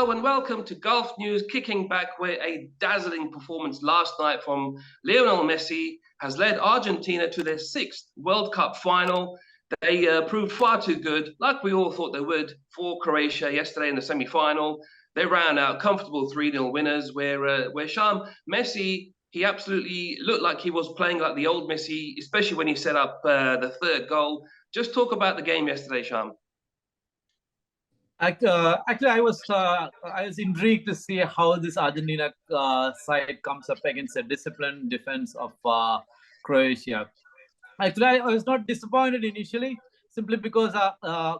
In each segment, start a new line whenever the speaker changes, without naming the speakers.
Hello and welcome to Golf News Kicking Back, where a dazzling performance last night from Lionel Messi has led Argentina to their 6th World Cup final. They proved far too good, like we all thought they would, for Croatia yesterday in the semi-final. They ran out comfortable 3-0 winners, where Sham Messi, he absolutely looked like he was playing like the old Messi, especially when he set up the third goal. Just talk about the game yesterday, Sham.
Actually, I was intrigued to see how this Argentina side comes up against a disciplined defense of Croatia. Actually, I was not disappointed initially, simply because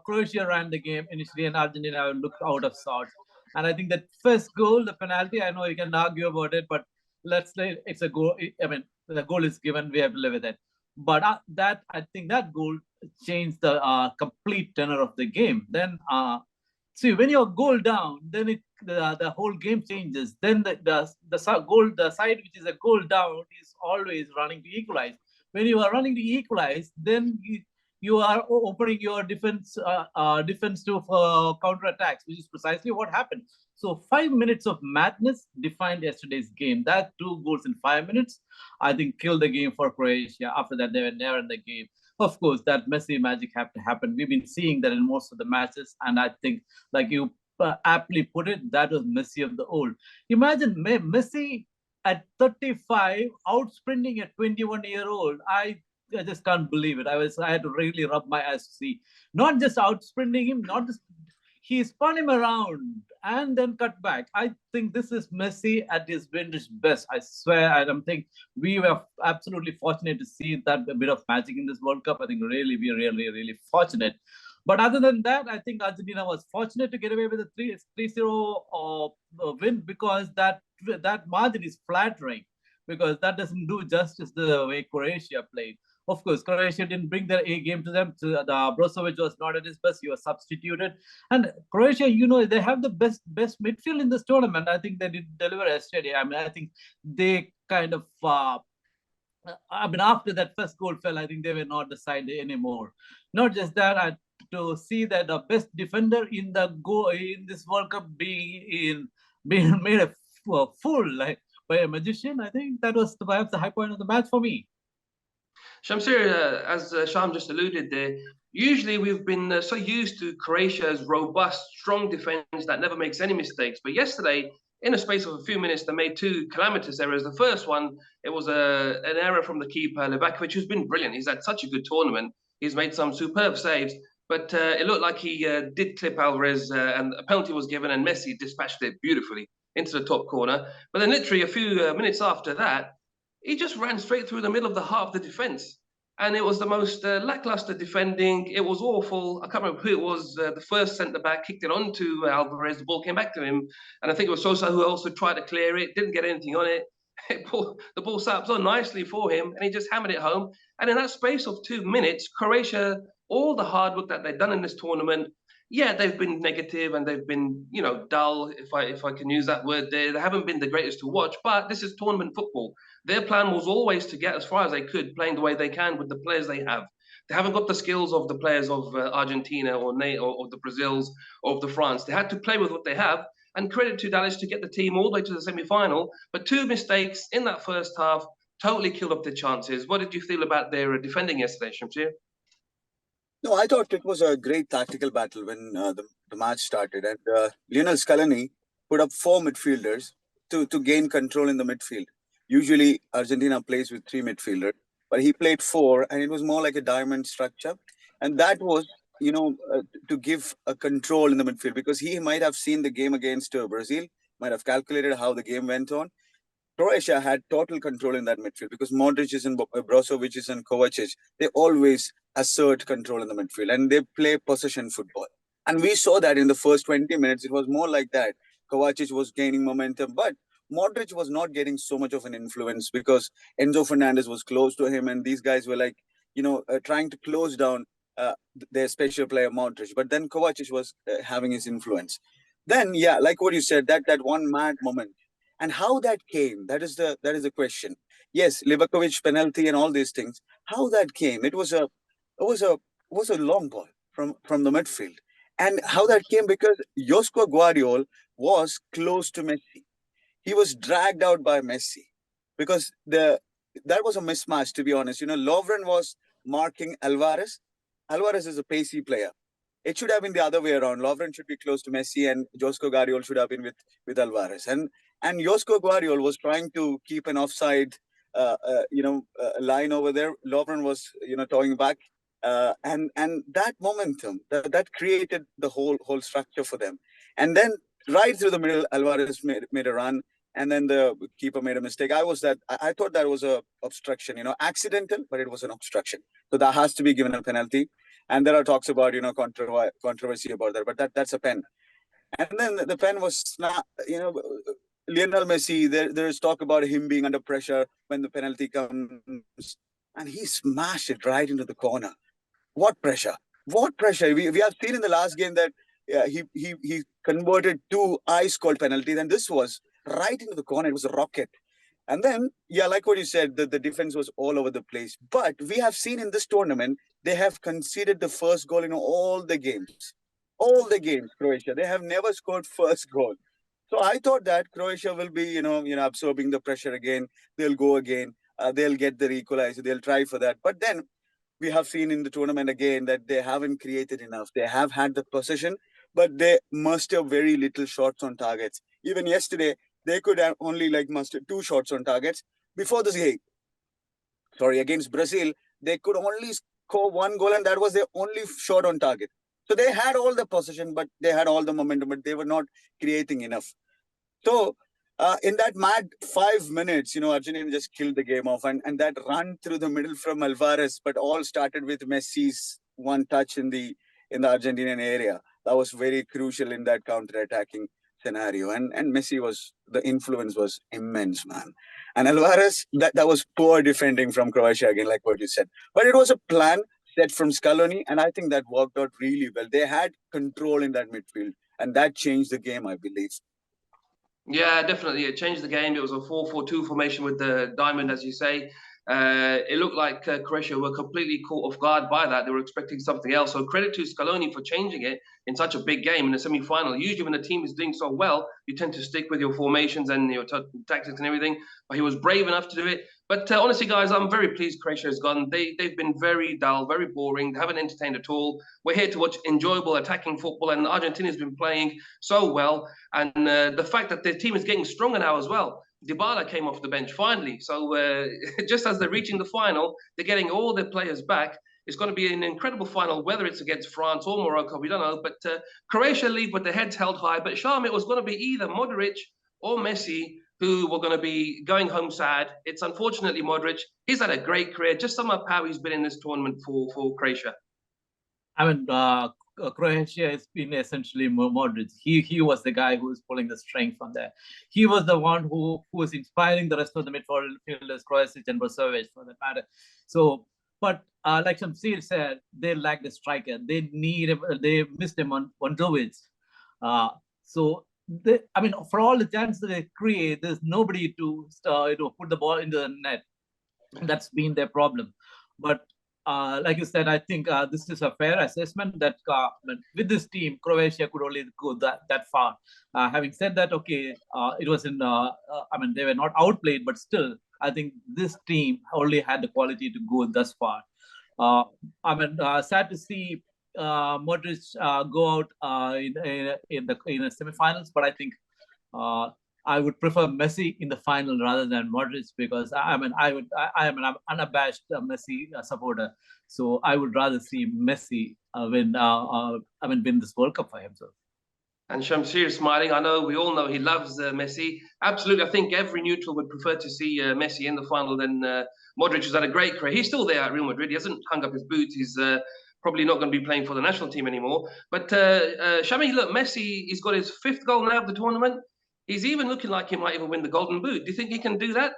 Croatia ran the game initially and Argentina looked out of sorts. And I think that first goal, the penalty, I know you can argue about it, but let's say it's a goal. I mean, the goal is given, we have to live with it. But I think that goal changed the complete tenor of the game. Then see, when you're goal down, then the whole game changes. Then the side which is a goal down is always running to equalize. When you are running to equalize, then you are opening your defense to counter attacks, which is precisely what happened. So 5 minutes of madness defined yesterday's game. That 2 goals in 5 minutes, I think, killed the game for Croatia. After that, they were never in the game. Of course, that Messi magic had to happen. We've been seeing that in most of the matches, and I think, like you aptly put it, that was Messi of the old. Imagine Messi at 35 out sprinting a 21-year-old. I just can't believe it. I had to really rub my eyes to see. Not just out sprinting him, not just he spun him around and then cut back. I think this is Messi at his vintage best. I swear, I think we were absolutely fortunate to see that bit of magic in this World Cup. I think really, we are really, really fortunate. But other than that, I think Argentina was fortunate to get away with a 3-0 win, because that margin is flattering, because that doesn't do justice the way Croatia played. Of course, Croatia didn't bring their A game to them. Brozovic was not at his best. He was substituted. And Croatia, they have the best midfield in this tournament. I think they did deliver yesterday. I mean, I think they kind of, after that first goal fell, I think they were not the side anymore. Not just that, to see that the best defender in this World Cup being made a fool by a magician, I think that was perhaps the high point of the match for me.
Shamsir, as Sham just alluded there, usually we've been so used to Croatia's robust, strong defense that never makes any mistakes. But yesterday, in a space of a few minutes, they made 2 calamitous errors. The first one, it was an error from the keeper, Livakovic, who's been brilliant. He's had such a good tournament. He's made some superb saves. But it looked like he did clip Alvarez, and a penalty was given, and Messi dispatched it beautifully into the top corner. But then literally a few minutes after that, he just ran straight through the middle of the half of the defense. And it was the most lackluster defending. It was awful. I can't remember who it was. The first centre-back kicked it on to Alvarez. The ball came back to him. And I think it was Sosa who also tried to clear it, didn't get anything on it. The ball sat up so nicely for him, and he just hammered it home. And in that space of 2 minutes, Croatia, all the hard work that they've done in this tournament, yeah, they've been negative and they've been, dull, if I can use that word there. They haven't been the greatest to watch, but this is tournament football. Their plan was always to get as far as they could, playing the way they can with the players they have. They haven't got the skills of the players of Argentina or the Brazils or of the France. They had to play with what they have. And credit to Dallas to get the team all the way to the semi-final. But 2 mistakes in that first half totally killed up their chances. What did you feel about their defending yesterday, Shamsir?
No, I thought it was a great tactical battle when the match started. And Lionel Scaloni put up 4 midfielders to gain control in the midfield. Usually, Argentina plays with 3 midfielders, but he played 4, and it was more like a diamond structure. And that was, to give a control in the midfield, because he might have seen the game against Brazil, might have calculated how the game went on. Croatia had total control in that midfield, because Modric and Brozovic and Kovacic, they always assert control in the midfield, and they play possession football. And we saw that in the first 20 minutes. It was more like that. Kovacic was gaining momentum, but Modric was not getting so much of an influence, because Enzo Fernandez was close to him, and these guys were like, trying to close down their special player Modric. But then Kovacic was having his influence. Then, yeah, like what you said, that one mad moment. And how that came, that is the question. Yes, Livakovic penalty and all these things. How that came? It was a long ball from the midfield, And how that came, because Josko Guardiola was close to Messi. He was dragged out by Messi because that was a mismatch, to be honest. Lovren was marking Alvarez. Alvarez is a pacey player. It should have been the other way around. Lovren should be close to Messi, and Josko Guardiola should have been with Alvarez. And Josko Guardiola was trying to keep an offside, line over there. Lovren was, towing back, and that momentum that created the whole structure for them. And then right through the middle, Alvarez made a run, and then the keeper made a mistake. I thought that was a obstruction, accidental, but it was an obstruction. So that has to be given a penalty. And there are talks about, controversy about that, but that's a pen. And then the pen was not, Lionel Messi, there's talk about him being under pressure when the penalty comes, and he smashed it right into the corner. What pressure? What pressure? We have seen in the last game that he converted 2 ice cold penalties, and this was right into the corner. It was a rocket. And then, like what you said, the defense was all over the place. But we have seen in this tournament, they have conceded the first goal in all the games. All the games, Croatia. They have never scored first goal. So I thought that Croatia will be, absorbing the pressure again. They'll go again. They'll get the equalizer. They'll try for that. But then we have seen in the tournament again that they haven't created enough. They have had the possession, but they muster very little shots on targets. Even yesterday, they could have only muster 2 shots on targets. Before this game, against Brazil, they could only score 1 goal, and that was their only shot on target. So they had all the possession, but they had all the momentum, but they were not creating enough. So in that mad 5 minutes, Argentina just killed the game off, and that run through the middle from Alvarez, but all started with Messi's one touch in the Argentinian area. That was very crucial in that counter-attacking scenario. And Messi the influence was immense, man. And Alvarez, that was poor defending from Croatia again, like what you said. But it was a plan set from Scaloni, and I think that worked out really well. They had control in that midfield, and that changed the game, I believe.
Yeah, definitely. It changed the game. It was a 4-4-2 formation with the diamond, as you say. It looked like Croatia were completely caught off guard by that. They were expecting something else. So credit to Scaloni for changing it in such a big game in a semi-final. Usually when the team is doing so well, you tend to stick with your formations and your tactics and everything. But he was brave enough to do it. But honestly, guys, I'm very pleased Croatia has gone. They've been very dull, very boring. They haven't entertained at all. We're here to watch enjoyable attacking football, and Argentina's been playing so well. And the fact that their team is getting stronger now as well. Dybala came off the bench finally. So just as they're reaching the final, they're getting all their players back. It's going to be an incredible final, whether it's against France or Morocco, we don't know. But Croatia leave with their heads held high. But Sham, it was going to be either Modric or Messi who were going to be going home sad. It's unfortunately Modric. He's had a great career. Just sum up how he's been in this tournament for Croatia.
I mean, Croatia has been essentially Modric. He was the guy who was pulling the strength from there. He was the one who was inspiring the rest of the midfielders, Kroasic and Brozovic for that matter. So, but like Shamsir said, they lacked a striker. They missed him on Brozovic. So, for all the chances they create, there's nobody to put the ball into the net. That's been their problem. But like you said, I think this is a fair assessment that with this team, Croatia could only go that far. Having said that, okay, it was they were not outplayed, but still, I think this team only had the quality to go thus far. Sad to see Modric go out in the semifinals, but I think I would prefer Messi in the final rather than Modric, because I am an unabashed Messi supporter. So I would rather see Messi win this World Cup for himself.
And Shamsir is smiling. I know, we all know he loves Messi. Absolutely, I think every neutral would prefer to see Messi in the final than Modric, who's had a great career. He's still there at Real Madrid. He hasn't hung up his boots. He's probably not going to be playing for the national team anymore. But Shami, look, Messi, he's got his 5th goal now of the tournament. He's even looking like he might even win the Golden Boot. Do you think he can do that?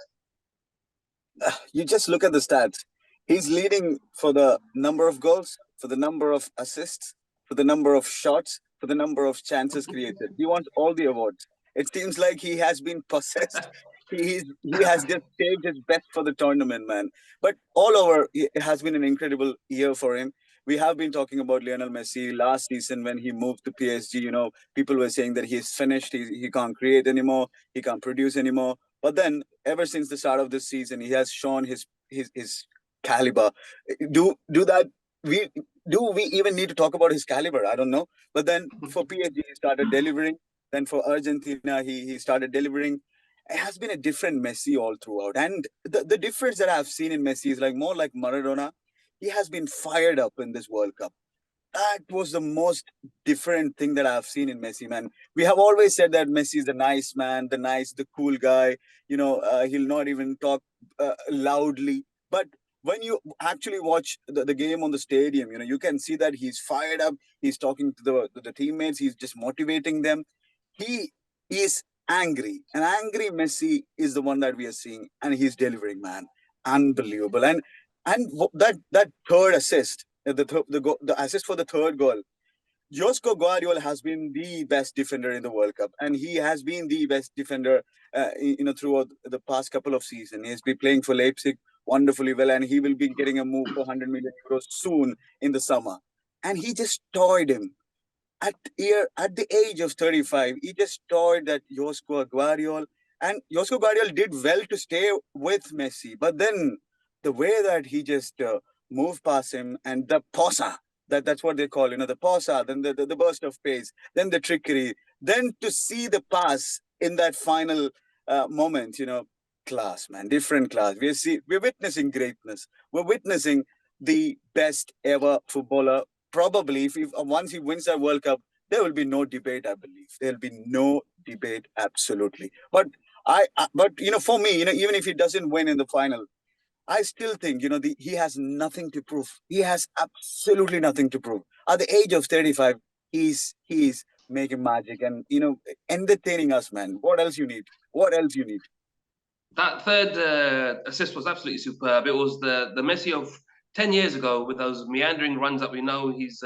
You just look at the stats. He's leading for the number of goals, for the number of assists, for the number of shots, for the number of chances created. He wants all the awards. It seems like he has been possessed. He has just saved his best for the tournament, man. But all over, it has been an incredible year for him. we have been talking about Lionel Messi last season when he moved to PSG. People were saying that he's finished. He can't create anymore. He can't produce anymore. But then, ever since the start of this season, he has shown his caliber. Do that. We do we even need to talk about his caliber? I don't know. But then for PSG, he started delivering. Then for Argentina, he started delivering. It has been a different Messi all throughout. And the difference that I've seen in Messi is like more like Maradona. He has been fired up in this World Cup. That was the most different thing that I've seen in Messi, man. We have always said that Messi is the nice man, the cool guy. He'll not even talk loudly. But when you actually watch the game on the stadium, you can see that he's fired up. He's talking to the teammates. He's just motivating them. He is angry. An angry Messi is the one that we are seeing, and he's delivering, man. Unbelievable. And that third assist, the assist for the third goal, Josko Guardiola has been the best defender in the World Cup, and he has been the best defender, throughout the past couple of seasons. He's been playing for Leipzig wonderfully well, and he will be getting a move for 100 million euros soon in the summer. And he just toyed him at the age of 35. He just toyed that Josko Guardiola, and Josko Guardiola did well to stay with Messi, but then the way that he just moved past him, and the posa, that's what they call, the posa, then the burst of pace, then the trickery, then to see the pass in that final moment, class, man, different class. We're witnessing greatness. We're witnessing the best ever footballer. Probably, if once he wins that World Cup, there will be no debate. I believe there will be no debate, absolutely. But for me, even if he doesn't win in the final, I still think, he has nothing to prove. He has absolutely nothing to prove. At the age of 35, he's making magic and, entertaining us, man. What else you need? What else you need?
That third assist was absolutely superb. It was the Messi of 10 years ago with those meandering runs that we know he's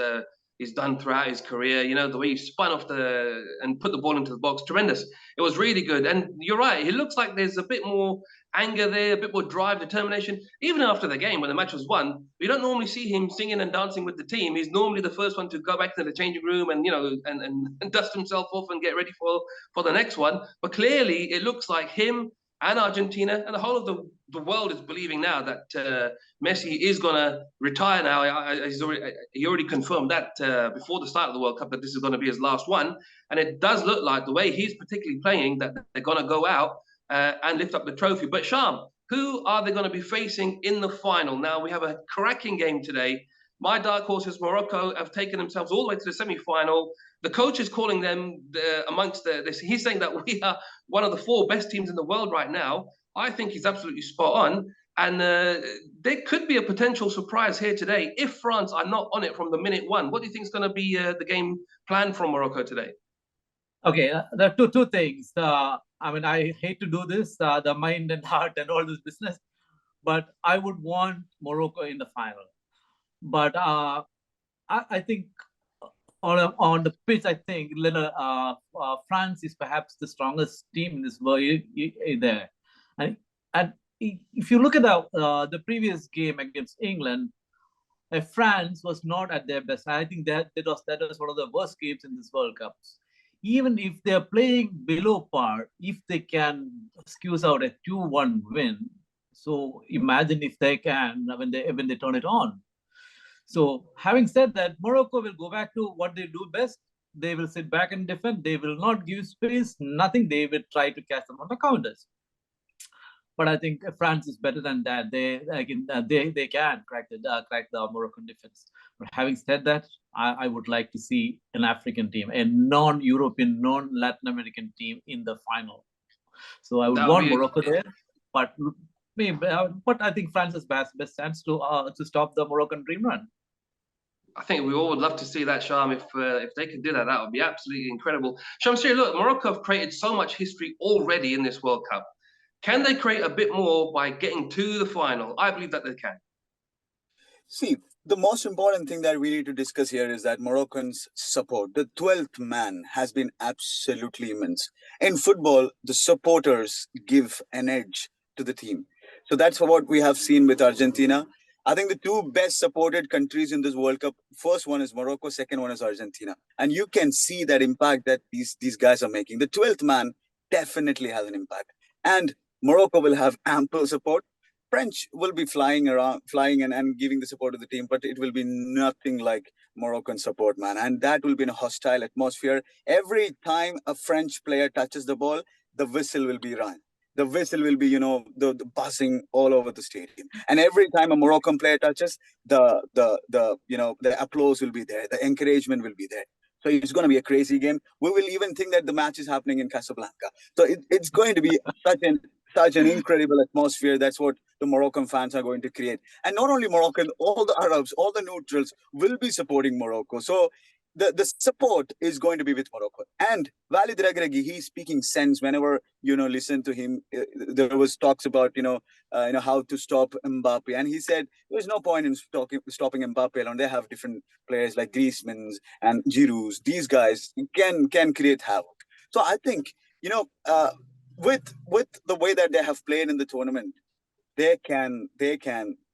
done throughout his career. The way he spun off and put the ball into the box, tremendous. It was really good. And you're right, he looks like there's a bit more anger there, a bit more drive, determination. Even after the game, when the match was won, we don't normally see him singing and dancing with the team. He's normally the first one to go back to the changing room and and dust himself off and get ready for the next one. But clearly, it looks like him and Argentina and the whole of the world is believing now that Messi is going to retire now. He already confirmed that before the start of the World Cup that this is going to be his last one. And it does look like the way he's particularly playing that they're going to go out and lift up the trophy. But Sham, who are they going to be facing in the final? Now, we have a cracking game today. My dark horses, Morocco, have taken themselves all the way to the semi-final. The coach is calling them amongst this. He's saying that we are one of the 4 best teams in the world right now. I think he's absolutely spot on. And there could be a potential surprise here today if France are not on it from the minute one. What do you think is going to be the game plan from Morocco today?
Okay, there are two things. I hate to do this, the mind and heart and all this business, but I would want Morocco in the final. But I think on the pitch, I think France is perhaps the strongest team in this world there. And if you look at the previous game against England, France was not at their best. I think that was one of the worst games in this World Cup. Even if they're playing below par, if they can squeeze out a 2-1 win, so imagine if they can when they turn it on. So having said that, Morocco will go back to what they do best. They will sit back and defend. They will not give space, nothing. They will try to catch them on the counters. But I think France is better than that. They can crack the Moroccan defense. But having said that, I would like to see an African team, a non-European, non-Latin American team in the final. So I would want Morocco there, but I think France has best chance to stop the Moroccan dream run.
I think we all would love to see that, Sham. If they could do that, that would be absolutely incredible. Shamsir, look, Morocco have created so much history already in this World Cup. Can they create a bit more by getting to the final? I believe that they can.
See, the most important thing that we need to discuss here is that Moroccans' support, the 12th man, has been absolutely immense. In football, the supporters give an edge to the team. So that's what we have seen with Argentina. I think the two best supported countries in this World Cup, first one is Morocco, second one is Argentina. And you can see that impact that these guys are making. The 12th man definitely has an impact. And Morocco will have ample support. French will be flying and giving the support to the team, but it will be nothing like Moroccan support, man. And that will be in a hostile atmosphere. Every time a French player touches the ball, the whistle will be run. The whistle will be, the buzzing all over the stadium. And every time a Moroccan player touches, the applause will be there. The encouragement will be there. So it's going to be a crazy game. We will even think that the match is happening in Casablanca. So it's going to be such an incredible atmosphere. That's what the Moroccan fans are going to create. And not only Moroccan, all the Arabs, all the neutrals will be supporting Morocco. So the support is going to be with Morocco. And Walid Regragui, he's speaking sense. Whenever listen to him, there was talks about how to stop Mbappe, and he said there's no point in stopping Mbappe alone. They have different players like Griezmann and Giroud. These guys can create havoc. So I think with the way that they have played in the tournament, they can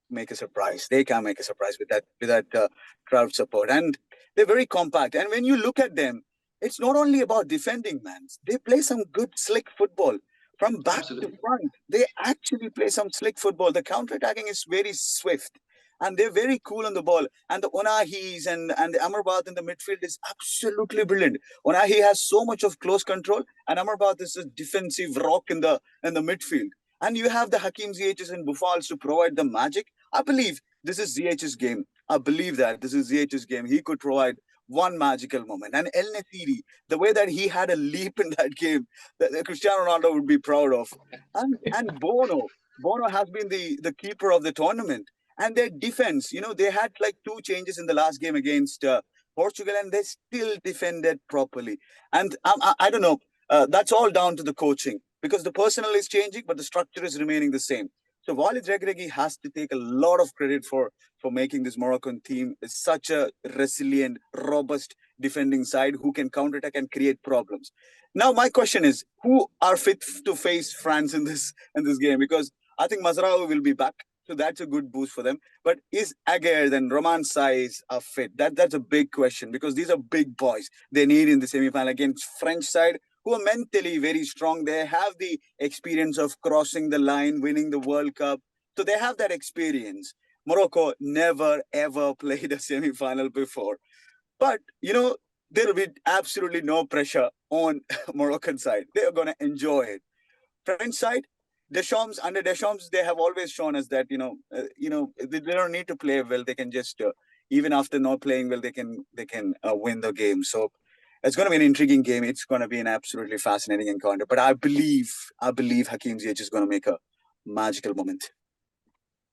make a surprise. They can make a surprise with that crowd support, and they're very compact. And when you look at them, it's not only about defending, man. They play some good, slick football from back
Absolutely.
to front. They actually play some slick football. The counter-attacking is very swift, and they're very cool on the ball. And the Onahis and the Amrabat in the midfield is absolutely brilliant. Onahi has so much of close control, and Amrabat is a defensive rock in the midfield. And you have the Hakim Ziyech's and Buffals to provide the magic. I believe this is Ziyech's game. I believe that this is Ziyech's game. He could provide one magical moment. And El Nesiri, the way that he had a leap in that game, that Cristiano Ronaldo would be proud of. And Bono has been the keeper of the tournament. And their defense, they had like 2 changes in the last game against Portugal, and they still defended properly. And I don't know, that's all down to the coaching, because the personnel is changing, but the structure is remaining the same. So Walid Regragui has to take a lot of credit for making this Moroccan team such a resilient, robust defending side who can counterattack and create problems. Now, my question is, who are fit to face France in this game? Because I think Mazraoui will be back, so that's a good boost for them. But is Aguerd and Roman Saiz are fit? That's a big question, because these are big boys. They need in the semi-final against French side, who are mentally very strong. They have the experience of crossing the line, winning the World Cup. So they have that experience. Morocco never, ever played a semi-final before. But, there will be absolutely no pressure on Moroccan side. They are going to enjoy it. French side, under Deschamps, they have always shown us that, they don't need to play well. They can just, even after not playing well, they can win the game. So it's going to be an intriguing game. It's going to be an absolutely fascinating encounter. But I believe Hakim Ziyech is going to make a magical moment.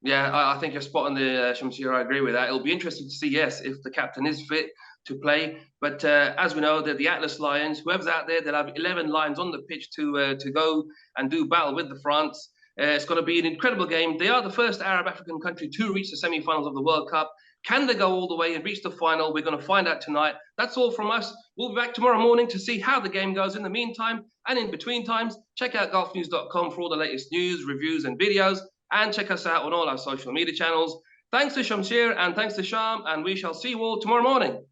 Yeah, I think you're spot on the Shamsir. I agree with that. It'll be interesting to see, yes, if the captain is fit to play. But as we know, the Atlas Lions, whoever's out there, they'll have 11 Lions on the pitch to go and do battle with the France. It's going to be an incredible game. They are the first Arab African country to reach the semi-finals of the World Cup. Can they go all the way and reach the final? We're going to find out tonight. That's all from us. We'll be back tomorrow morning to see how the game goes. In the meantime, and in between times, check out golfnews.com for all the latest news, reviews, and videos. And check us out on all our social media channels. Thanks to Shamsir and thanks to Sham, and we shall see you all tomorrow morning.